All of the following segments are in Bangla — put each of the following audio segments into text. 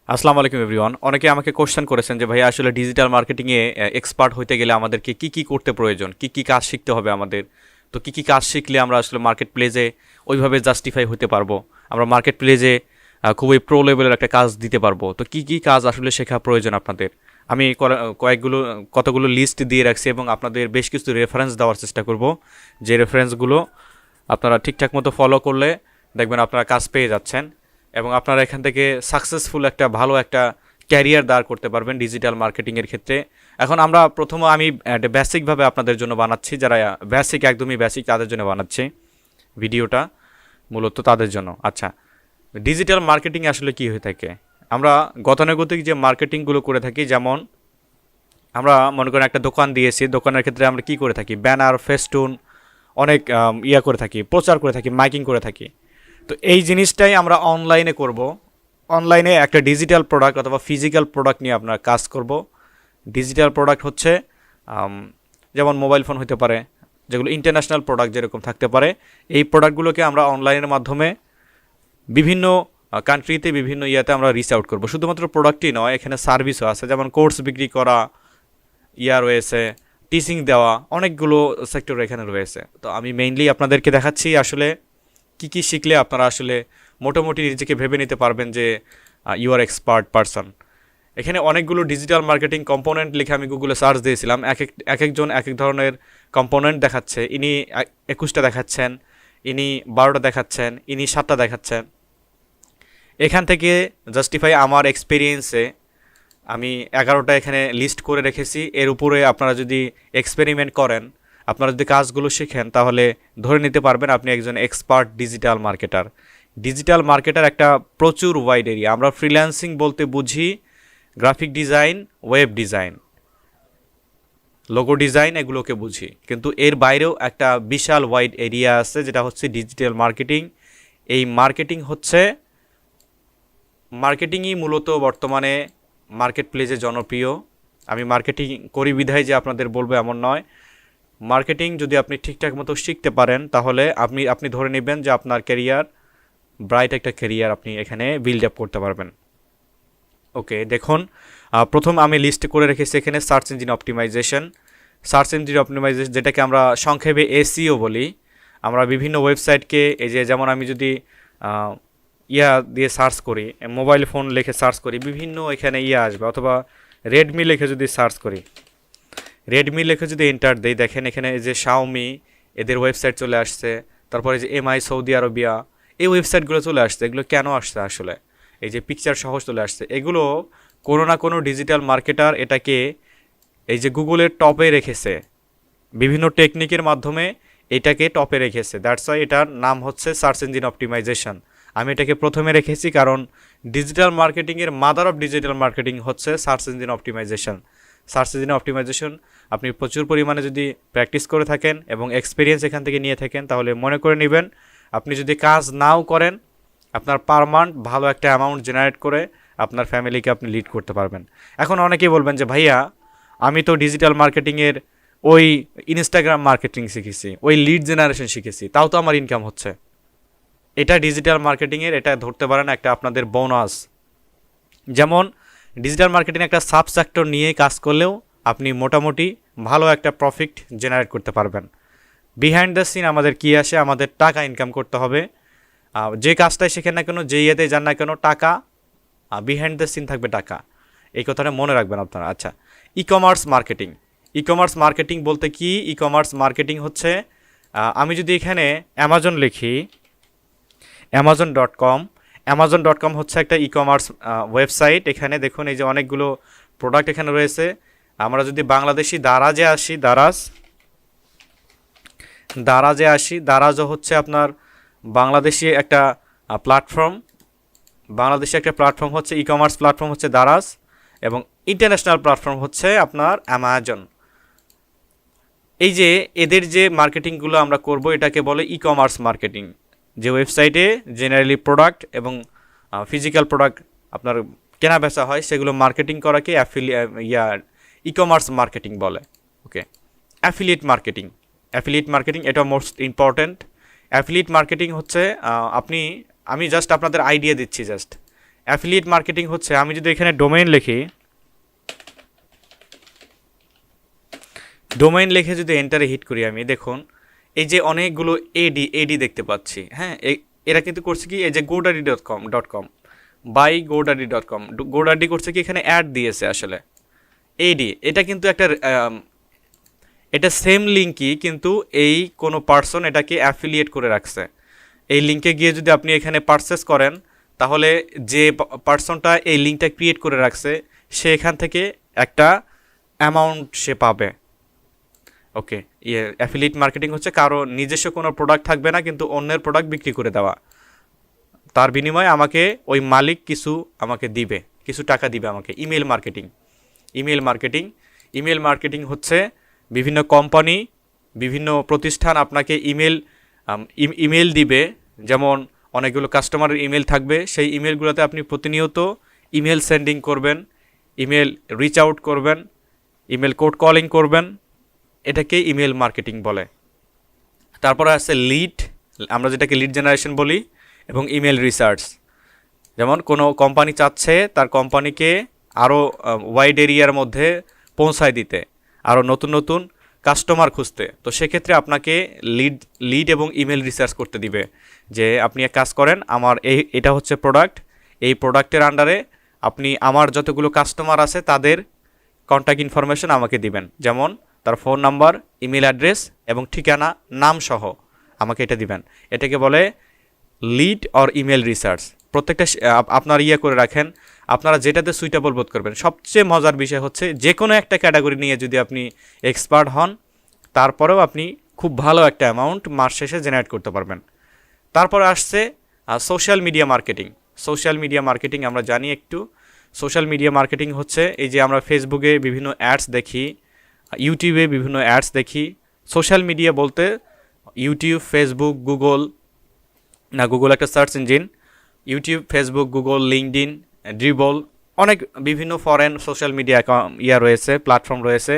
আসসালামু আলাইকুম এভরিওয়ান। অনেকে আমাকে কোশ্চেন করেছেন যে ভাইয়া আসলে ডিজিটাল মার্কেটিংয়ে এক্সপার্ট হইতে গেলে আমাদেরকে কি কি করতে প্রয়োজন, কি কি কাজ শিখতে হবে আমাদের। তো কি কি কাজ শিখলে আমরা আসলে মার্কেট প্লেসে ওইভাবে জাস্টিফাই হতে পারবো, আমরা মার্কেট প্লেসে খুবই প্রো লেভেলের একটা কাজ দিতে পারবো। তো কি কি কাজ আসলে শেখা প্রয়োজন আপনাদের, আমি কতগুলো লিস্ট দিয়ে রাখছি এবং আপনাদের বেশ কিছু রেফারেন্স দেওয়ার চেষ্টা করব। যে রেফারেন্সগুলো আপনারা ঠিকঠাক মতো ফলো করলে দেখবেন আপনারা কাজ পেয়ে যাচ্ছেন এবং আপনারা এখান থেকে সাকসেসফুল একটা ভালো একটা ক্যারিয়ার দাঁড় করতে পারবেন ডিজিটাল মার্কেটিংয়ের ক্ষেত্রে। এখন আমরা প্রথমে আমি একটা বেসিকভাবে আপনাদের জন্য বানাচ্ছি, যারা একদমই বেসিক তাদের জন্য বানাচ্ছি ভিডিওটা, মূলত তাদের জন্য। আচ্ছা, ডিজিটাল মার্কেটিং আসলে কি হয়ে থাকে? আমরা গতানুগতিক যে মার্কেটিংগুলো করে থাকি, যেমন আমরা মনে করেন একটা দোকান দিয়েছি, দোকানের ক্ষেত্রে আমরা কি করে থাকি, ব্যানার, ফেস্টুন, অনেক করে থাকি, প্রচার করে থাকি, মাইকিং করে থাকি। তো এই জিনিসটাই আমরা অনলাইনে করব। অনলাইনে একটা ডিজিটাল প্রোডাক্ট অথবা ফিজিক্যাল প্রোডাক্ট নিয়ে আপনার কাজ করব। ডিজিটাল প্রোডাক্ট হচ্ছে যেমন মোবাইল ফোন হতে পারে, যেগুলো ইন্টারন্যাশনাল প্রোডাক্ট যেরকম থাকতে পারে, এই প্রোডাক্টগুলোকে আমরা অনলাইনের মাধ্যমে বিভিন্ন কান্ট্রিতে বিভিন্ন ইয়াতে আমরা রিচ আউট করবো। শুধুমাত্র প্রোডাক্টই নয়, এখানে সার্ভিসও আছে, যেমন কোর্স বিক্রি করা, রয়েছে টিচিং দেওয়া, অনেকগুলো সেক্টর এখানে রয়েছে। তো আমি মেইনলি আপনাদেরকে দেখাচ্ছি আসলে কি কি শিখলে আপনারা আসলে মোটামুটি নিজেকে ভেবে নিতে পারবেন যে ইউ আর এক্সপার্ট পারসন। এখানে অনেকগুলো ডিজিটাল মার্কেটিং কম্পোনেন্ট লিখে আমি গুগলে সার্চ দিয়েছিলাম। একজন এক এক ধরনের কম্পোনেন্ট দেখাচ্ছে। ইনি 21টা দেখাচ্ছেন, ইনি 12টা দেখাচ্ছেন, ইনি 7টা দেখাচ্ছেন। এখান থেকে জাস্টিফাই আমার এক্সপিরিয়েন্সে আমি 11টা এখানে লিস্ট করে রেখেছি। এর উপরে আপনারা যদি এক্সপেরিমেন্ট করেন, আপনারা যদি কাজগুলো শিখেন, তাহলে ধরে নিতে পারবেন আপনি একজন expert digital marketer. Digital marketer একটা প্রচুর ওয়াইড এরিয়া। আমরা ফ্রিল্যান্সিং বলতে বুঝি graphic design, web design, logo design, এগুলোকে বুঝি, কিন্তু এর বাইরেও একটা বিশাল ওয়াইড এরিয়া আছে যেটা হচ্ছে ডিজিটাল মার্কেটিং। এই মার্কেটিংই মূলত বর্তমানে মার্কেট প্লেসে জনপ্রিয়। আমি মার্কেটিং করি বিধায় যে আপনাদের বলবো এমন নয়। মার্কেটিং যদি আপনি ঠিকঠাক মতো শিখতে পারেন, তাহলে আপনি ধরে নেবেন যে আপনার ক্যারিয়ার, ব্রাইট একটা ক্যারিয়ার আপনি এখানে বিল্ড আপ করতে পারবেন। ওকে, দেখুন, প্রথম আমি লিস্ট করে রেখেছি এখানে সার্চ ইঞ্জিন অপটিমাইজেশন। যেটাকে আমরা সংক্ষেপে এসইও বলি। আমরা বিভিন্ন ওয়েবসাইটকে, এই যে যেমন আমি যদি দিয়ে সার্চ করি, মোবাইল ফোন লিখে সার্চ করি, বিভিন্ন এখানে আসবে, অথবা রেডমি লিখে যদি সার্চ করি, রেডমি লিখে যদি এন্টার দেই, দেখেন এখানে এই যে শাওমি, এদের ওয়েবসাইট চলে আসছে। তারপরে যে এমআই সৌদি আরবিয়া, এই ওয়েবসাইটগুলো চলে আসছে। এগুলো কেন আসছে আসলে? এই যে পিকচার সহ চলে আসছে, এগুলো কোনো না কোনো ডিজিটাল মার্কেটার এটাকে এই যে গুগলের টপে রেখেছে, বিভিন্ন টেকনিকের মাধ্যমে এটাকে টপে রেখেছে। দ্যাটস ওয়াই এটার নাম হচ্ছে সার্চ ইঞ্জিন অপটিমাইজেশন। আমি এটাকে প্রথমে রেখেছি কারণ ডিজিটাল মার্কেটিংয়ের মাদার অফ ডিজিটাল মার্কেটিং হচ্ছে search engine optimization. Search engine optimization আপনি প্রচুর পরিমাণে যদি প্র্যাকটিস করে থাকেন এবং এক্সপিরিয়েন্স এখান থেকে নিয়ে থাকেন, তাহলে মনে করে নেবেন আপনি যদি কাজ নাও করেন, আপনার পার মান্থ ভালো একটা অ্যামাউন্ট জেনারেট করে আপনার ফ্যামিলিকে আপনি লিড করতে পারবেন। এখন অনেকেই বলবেন যে ভাইয়া, আমি তো ডিজিটাল মার্কেটিংয়ের ওই ইনস্টাগ্রাম মার্কেটিং শিখেছি, ওই লিড জেনারেশন শিখেছি, তাও তো আমার ইনকাম হচ্ছে। এটা ডিজিটাল মার্কেটিংয়ের, এটা ধরতে পারেন একটা আপনাদের বোনাস। যেমন ডিজিটাল মার্কেটিং একটা সাব সেক্টর নিয়ে কাজ করলেও আপনি মোটামুটি ভালো একটা প্রফিট জেনারেট করতে পারবেন। বিহাইন্ড দ্য সিন আমাদের কী আসে, আমাদের টাকা ইনকাম করতে হবে। যে কাজটাই শেখেন না কেন, যে ইয়েতে যান না কেন, টাকা, বিহাইন্ড দ্য সিন থাকবে টাকা। এই কথাটা মনে রাখবেন আপনারা। আচ্ছা, ই কমার্স মার্কেটিং বলতে কি? ই কমার্স মার্কেটিং হচ্ছে, আমি যদি এখানে অ্যামাজন লিখি, অ্যামাজন.কম হচ্ছে একটা ই কমার্স ওয়েবসাইট। এখানে দেখুন এই যে অনেকগুলো প্রোডাক্ট এখানে রয়েছে। আমরা যদি বাংলাদেশি দারাজও হচ্ছে আপনার বাংলাদেশি একটা প্ল্যাটফর্ম। হচ্ছে ই কমার্স প্ল্যাটফর্ম হচ্ছে দারাজ, এবং ইন্টারন্যাশনাল প্ল্যাটফর্ম হচ্ছে আপনার অ্যামাজন। এই যে এদের যে মার্কেটিংগুলো আমরা করব, এটাকে বলে ই কমার্স মার্কেটিং। যে ওয়েবসাইটে জেনারেলি প্রোডাক্ট এবং ফিজিক্যাল প্রোডাক্ট আপনার কেনা বেচা হয়, সেগুলো মার্কেটিং করাকে ই কমার্স মার্কেটিং বলে। ওকে, অ্যাফিলিয়েট মার্কেটিং এটা মোস্ট ইম্পর্ট্যান্ট। অ্যাফিলিয়েট মার্কেটিং হচ্ছে আমি জাস্ট আপনাদের আইডিয়া দিচ্ছি। অ্যাফিলিয়েট মার্কেটিং হচ্ছে, আমি যদি এখানে ডোমেইন লিখি, ডোমেইন লিখে যদি এন্টারে হিট করি আমি, দেখুন এই যে অনেকগুলো এডি দেখতে পাচ্ছি। হ্যাঁ, এরা কিন্তু করছে কি, এই যে godaddy.com বাই godaddy.com, godaddy করছে কি এখানে অ্যাড দিয়েছে আসলে এডি। এটা কিন্তু একটা এটা সেম লিঙ্কই, কিন্তু এই কোনো পার্সন এটাকে অ্যাফিলিয়েট করে রাখছে। এই লিঙ্কে গিয়ে যদি আপনি এখানে পারচেস করেন, তাহলে যে পার্সনটা এই লিঙ্কটা ক্রিয়েট করে রাখছে সে এখান থেকে একটা অ্যামাউন্ট সে পাবে। ওকে, অ্যাফিলিয়েট মার্কেটিং হচ্ছে কারো নিজস্ব কোনো প্রোডাক্ট থাকবে না, কিন্তু অন্যের প্রোডাক্ট বিক্রি করে দেওয়া, তার বিনিময়ে আমাকে ওই মালিক কিছু আমাকে দিবে, কিছু টাকা দিবে আমাকে। ইমেল মার্কেটিং হচ্ছে বিভিন্ন কোম্পানি, বিভিন্ন প্রতিষ্ঠান আপনাকে ইমেল দিবে, যেমন অনেকগুলো কাস্টমারের ইমেল থাকবে, সেই ইমেলগুলোতে আপনি প্রতিনিয়ত ইমেল সেন্ডিং করবেন, ইমেল রিচ আউট করবেন, ইমেল কোড কলিং করবেন, এটাকে ইমেল মার্কেটিং বলে। তারপরে আছে লিড, আমরা যেটাকে লিড জেনারেশন বলি, এবং ইমেল রিসার্চ। যেমন কোনো কোম্পানি চাচ্ছে তার কোম্পানিকে আরও ওয়াইড এরিয়ার মধ্যে পৌঁছায় দিতে, আরও নতুন নতুন কাস্টমার খুঁজতে, তো সেক্ষেত্রে আপনাকে লিড এবং ইমেল রিসার্চ করতে দিবে যে আপনি এক কাজ করেন, আমার এটা হচ্ছে প্রোডাক্ট, এই প্রোডাক্টের আন্ডারে আপনি আমার যতগুলো কাস্টমার আছে তাদের কন্ট্যাক্ট ইনফরমেশন আমাকে দিবেন, যেমন তার ফোন নাম্বার, ইমেল অ্যাড্রেস এবং ঠিকানা, নাম সহ আমাকে এটা দিবেন। এটাকে বলে লিড অর ইমেল রিসার্চ। প্রত্যেকটা আপনার করে রাখেন, আপনারা যেটাতে সুইটেবল বোধ করবেন। সবচেয়ে মজার বিষয় হচ্ছে যে কোনো একটা ক্যাটাগরি নিয়ে যদি আপনি এক্সপার্ট হন, তারপরেও আপনি খুব ভালো একটা অ্যামাউন্ট মাস শেষে জেনারেট করতে পারবেন। তারপর আসছে সোশ্যাল মিডিয়া মার্কেটিং। আমরা জানি একটু, সোশ্যাল মিডিয়া মার্কেটিং হচ্ছে এই যে আমরা ফেসবুকে বিভিন্ন অ্যাডস দেখি, ইউটিউবে বিভিন্ন অ্যাডস দেখি। সোশ্যাল মিডিয়া বলতে ইউটিউব, ফেসবুক, গুগল একটা search engine, YouTube, Facebook, Google, LinkedIn, dribble, অনেক বিভিন্ন ফরেন সোশ্যাল মিডিয়া রয়েছে, প্ল্যাটফর্ম রয়েছে।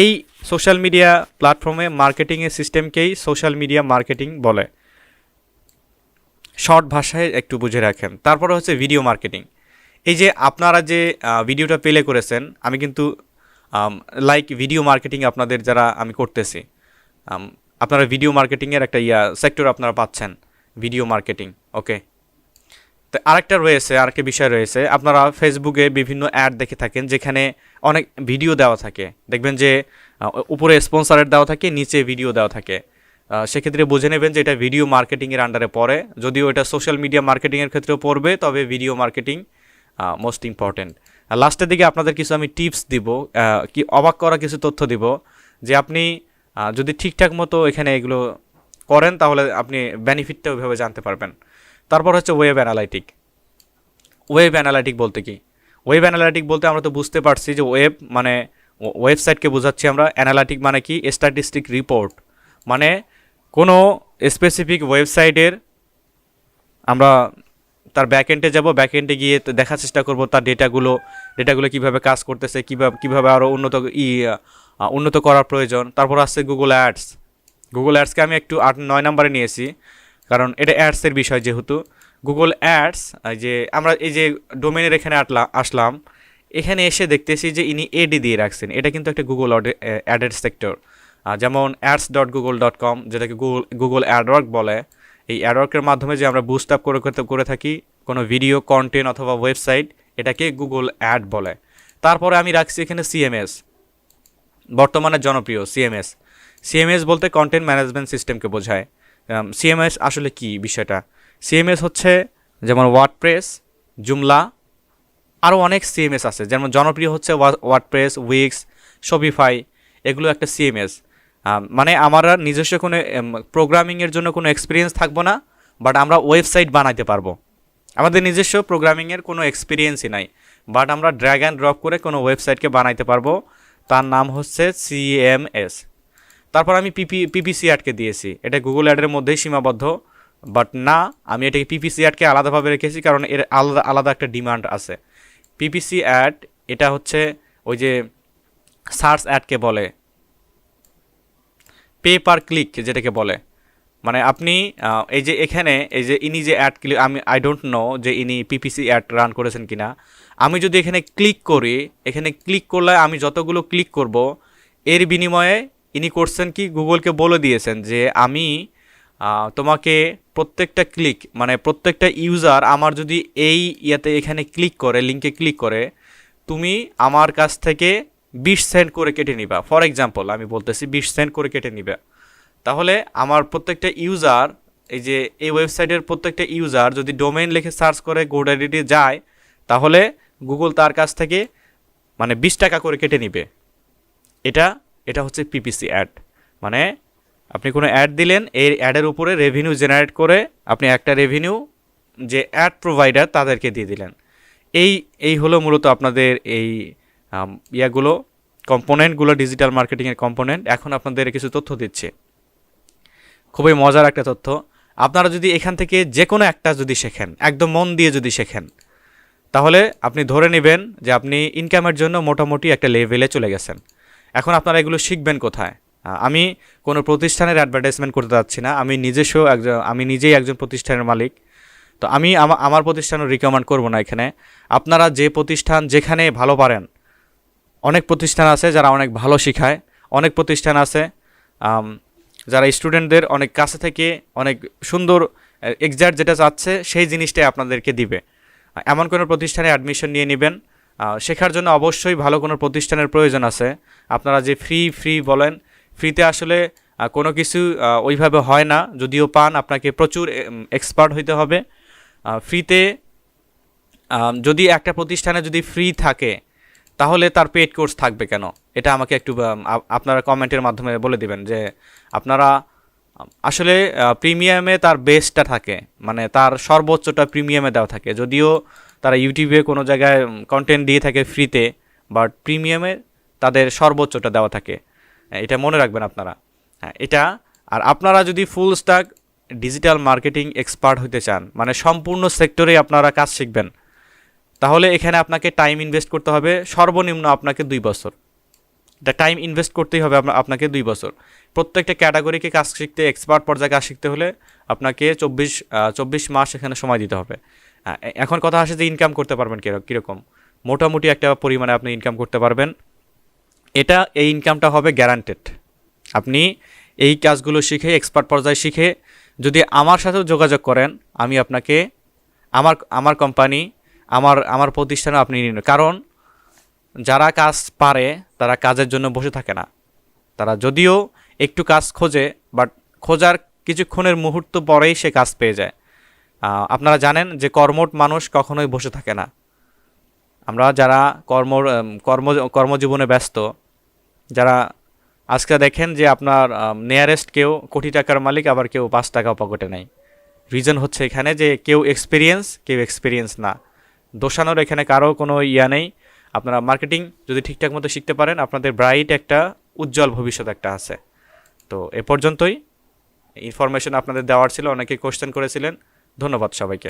এই সোশ্যাল মিডিয়া প্ল্যাটফর্মে মার্কেটিংয়ের সিস্টেমকেই সোশ্যাল মিডিয়া মার্কেটিং বলে, শর্ট ভাষায় একটু বুঝে রাখেন। তারপরে হচ্ছে ভিডিও মার্কেটিং। এই যে আপনারা যে ভিডিওটা প্লে করেছেন, আমি কিন্তু লাইক ভিডিও মার্কেটিং আপনাদের যারা আমি করতেছি, আপনারা ভিডিও মার্কেটিংয়ের একটা সেক্টর আপনারা পাচ্ছেন, ভিডিও মার্কেটিং। ওকে, তো আরেকটা বিষয় রয়েছে, আপনারা ফেসবুকে বিভিন্ন অ্যাড দেখে থাকেন যেখানে অনেক ভিডিও দেওয়া থাকে, দেখবেন যে উপরে স্পন্সরের দেওয়া থাকে, নিচে ভিডিও দেওয়া থাকে। সেক্ষেত্রে বুঝে নেবেন যে এটা ভিডিও মার্কেটিংয়ের আন্ডারে পড়ে, যদিও এটা সোশ্যাল মিডিয়া মার্কেটিংয়ের ক্ষেত্রেও পড়বে, তবে ভিডিও মার্কেটিং মোস্ট ইম্পর্টেন্ট। লাস্টের দিকে আপনাদের কিছু আমি টিপস দিব, কি অবাক করা কিছু তথ্য দিব, যে আপনি যদি ঠিকঠাক মতো এখানে এগুলো করেন তাহলে আপনি বেনিফিটটা ওইভাবে জানতে পারবেন। তারপর হচ্ছে ওয়েব অ্যানালাইটিক বলতে কি? ওয়েব অ্যানালাইটিক বলতে আমরা তো বুঝতে পারছি যে ওয়েব মানে ওয়েবসাইটকে বোঝাচ্ছি আমরা, অ্যানালাইটিক মানে কি? স্ট্যাটিস্টিক রিপোর্ট, মানে কোনো স্পেসিফিক ওয়েবসাইটের আমরা তার ব্যাকএন্ডে যাব, ব্যাকএন্ডে গিয়ে দেখার চেষ্টা করব তার ডেটাগুলো কীভাবে কাজ করতেছে, কীভাবে আরও উন্নত করার প্রয়োজন। তারপর আসছে গুগল অ্যাডসকে আমি একটু 8-9 নম্বরে নিয়েছি, কারণ এটা অ্যাডসের বিষয় যেহেতু। গুগল অ্যাডস, যে আমরা এই যে ডোমেনের এখানে আসলাম, এখানে এসে দেখতেছি যে ইনি এডি দিয়ে রাখছেন, এটা কিন্তু একটা গুগল অ্যাডের সেক্টর। যেমন ads.google.com, যেটাকে গুগল অ্যাডওয়ার্ক বলে, এই অ্যাডওয়ার্কের মাধ্যমে যে আমরা বুস্ট আপ করে থাকি কোনো ভিডিও কন্টেন্ট অথবা ওয়েবসাইট, এটাকে গুগল অ্যাড বলে। তারপরে আমি রাখছি এখানে সিএমএস, বর্তমানে জনপ্রিয় সিএমএস বলতে কন্টেন্ট ম্যানেজমেন্ট সিস্টেমকে বোঝায়। সিএমএস আসলে কি বিষয়টা? সিএমএস হচ্ছে যেমন ওয়ার্ডপ্রেস, জুমলা, আরও অনেক সিএমএস আছে, যেমন জনপ্রিয় হচ্ছে ওয়ার্ডপ্রেস, উইক্স, শপিফাই, এগুলো একটা সিএমএস। মানে আমরা নিজস্ব কোনো প্রোগ্রামিংয়ের জন্য কোনো এক্সপিরিয়েন্স থাকবো না, বাট আমরা ওয়েবসাইট বানাইতে পারবো। আমাদের নিজস্ব প্রোগ্রামিংয়ের কোনো এক্সপিরিয়েন্সই নাই, বাট আমরা ড্র্যাগ অ্যান্ড ড্রপ করে কোনো ওয়েবসাইটকে বানাইতে পারবো, তার নাম হচ্ছে সিএমএস। তারপর আমি পিপিসি অ্যাডকে দিয়েছি, এটা গুগল অ্যাডের মধ্যেই সীমাবদ্ধ, বাট না, আমি এটাকে পিপিসি অ্যাডকে আলাদাভাবে রেখেছি কারণ এর আলাদা একটা ডিমান্ড আছে। পিপিসি অ্যাড এটা হচ্ছে ওই যে সার্চ অ্যাডকে বলে, পে পার ক্লিক যেটাকে বলে, মানে আপনি এই যে এখানে এই যে ইনি যে অ্যাড ক্লিক, আমি আই ডোন্ট নো যে ইনি পিপিসি অ্যাড রান করেছেন কিনা। আমি যদি এখানে ক্লিক করি, এখানে ক্লিক করলে আমি যতগুলো ক্লিক করব এর বিনিময়ে ইনি করছেন কি, গুগলকে বলে দিয়েছেন যে আমি তোমাকে প্রত্যেকটা ক্লিক মানে প্রত্যেকটা ইউজার আমার যদি এই ইয়াতে এখানে ক্লিক করে, লিঙ্কে ক্লিক করে, তুমি আমার কাছ থেকে 20 সেন্ট করে কেটে নিবা। ফর এক্সাম্পল আমি বলতেছি 20 সেন্ট করে কেটে নিবা। তাহলে আমার প্রত্যেকটা ইউজার, এই যে এই ওয়েবসাইটের প্রত্যেকটা ইউজার যদি ডোমেইন লিখে সার্চ করে গোডাডিতে যায়, তাহলে গুগল তার কাছ থেকে মানে 20 টাকা করে কেটে নিবে। এটা এটা হচ্ছে পিপিসি অ্যাড। মানে আপনি কোনো অ্যাড দিলেন, এই অ্যাডের উপরে রেভিনিউ জেনারেট করে আপনি একটা রেভিনিউ যে অ্যাড প্রোভাইডার তাদেরকে দিয়ে দিলেন। এই এই হলো মূলত আপনাদের এই ইয়াগুলো, কম্পোনেন্টগুলো, ডিজিটাল মার্কেটিংয়ের কম্পোনেন্ট। এখন আপনাদের কিছু তথ্য দিচ্ছে, খুবই মজার একটা তথ্য। আপনারা যদি এখান থেকে যে কোনো একটা যদি শেখেন, একদম মন দিয়ে যদি শেখেন, তাহলে আপনি ধরে নেবেন যে আপনি ইনকামের জন্য মোটামুটি একটা লেভেলে চলে গেছেন। এখন আপনারা এগুলো শিখবেন কোথায়? আমি কোনো প্রতিষ্ঠানের অ্যাডভার্টাইজমেন্ট করতে যাচ্ছি না, আমি নিজেই একজন প্রতিষ্ঠানের মালিক। তো আমি আমার প্রতিষ্ঠানও রিকমেন্ড করব না এখানে। আপনারা যে প্রতিষ্ঠান যেখানে ভালো পারেন, অনেক প্রতিষ্ঠান আছে যারা অনেক ভালো শেখায়, অনেক প্রতিষ্ঠান আছে যারা স্টুডেন্টদের অনেক কাছে থেকে অনেক সুন্দর এক্সাক্ট যেটা চাচ্ছে সেই জিনিসটাই আপনাদেরকে দিবে। এমন কোনো প্রতিষ্ঠানে অ্যাডমিশন নিয়ে নেবেন। শেখার জন্য অবশ্যই ভালো কোনো প্রতিষ্ঠানের প্রয়োজন আছে। আপনারা যে ফ্রি বলেন, ফ্রিতে আসলে কোনো কিছু ওইভাবে হয় না, যদিও পান আপনাকে প্রচুর এক্সপার্ট হইতে হবে। ফ্রিতে যদি একটা প্রতিষ্ঠানে যদি ফ্রি থাকে, তাহলে তার পেইড কোর্স থাকবে কেন? এটা আমাকে একটু আপনারা কমেন্টের মাধ্যমে বলে দিবেন যে আপনারা আসলে প্রিমিয়ামে তার বেস্টটা থাকে, মানে তার সর্বোচ্চটা প্রিমিয়ামে দেওয়া থাকে। যদিও তারা ইউটিউবে কোনো জায়গায় কন্টেন্ট দিয়ে থাকে ফ্রিতে, বাট প্রিমিয়ামে তাদের সর্বোচ্চটা দেওয়া থাকে। এটা মনে রাখবেন আপনারা। এটা আর আপনারা যদি full stack digital marketing expert হতে চান, মানে সম্পূর্ণ সেক্টরে আপনারা কাজ শিখবেন, তাহলে এখানে আপনাকে টাইম ইনভেস্ট করতে হবে সর্বনিম্ন আপনাকে 2 বছর। এটা টাইম ইনভেস্ট করতেই হবে আপনাকে 2 বছর। প্রত্যেকটা ক্যাটাগরিকে কাজ শিখতে, এক্সপার্ট পর্যায়ে কাজ শিখতে হলে আপনাকে 24 মাস এখানে সময় দিতে হবে। এখন কথা আসে যে ইনকাম করতে পারবেন কীরকম? মোটামুটি একটা পরিমাণে আপনি ইনকাম করতে পারবেন। এই ইনকামটা হবে গ্যারান্টেড। আপনি এই কাজগুলো শিখে, এক্সপার্ট পর্যায়ে শিখে যদি আমার সাথেও যোগাযোগ করেন, আমি আপনাকে আমার কোম্পানি, আমার প্রতিষ্ঠানে আপনি নিন। কারণ যারা কাজ পারে তারা কাজের জন্য বসে থাকে না। তারা যদিও একটু কাজ খোঁজে, বাট খোঁজার কিছুক্ষণের মুহূর্ত পরেই সে কাজ পেয়ে যায়। আপনারা জানেন যে কর্মঠ মানুষ কখনোই বসে থাকে না। আমরা যারা কর্মজীবনে ব্যস্ত, যারা আজকে দেখেন যে আপনার নিয়ারেস্ট কেউ কোটি টাকার মালিক, আবার কেউ 5 টাকাও পকেটে নেই। রিজন হচ্ছে এখানে যে কেউ এক্সপিরিয়েন্স না। দোষানোর এখানে কারো কোনো ইয়া নেই। আপনারা মার্কেটিং যদি ঠিকঠাক মতো শিখতে পারেন, আপনাদের ব্রাইট একটা উজ্জ্বল ভবিষ্যৎ একটা আছে। তো এ পর্যন্তই ইনফরমেশন আপনাদের দেওয়ার ছিল। অনেকে কোশ্চেন করেছিলেন। ধন্যবাদ সবাইকে।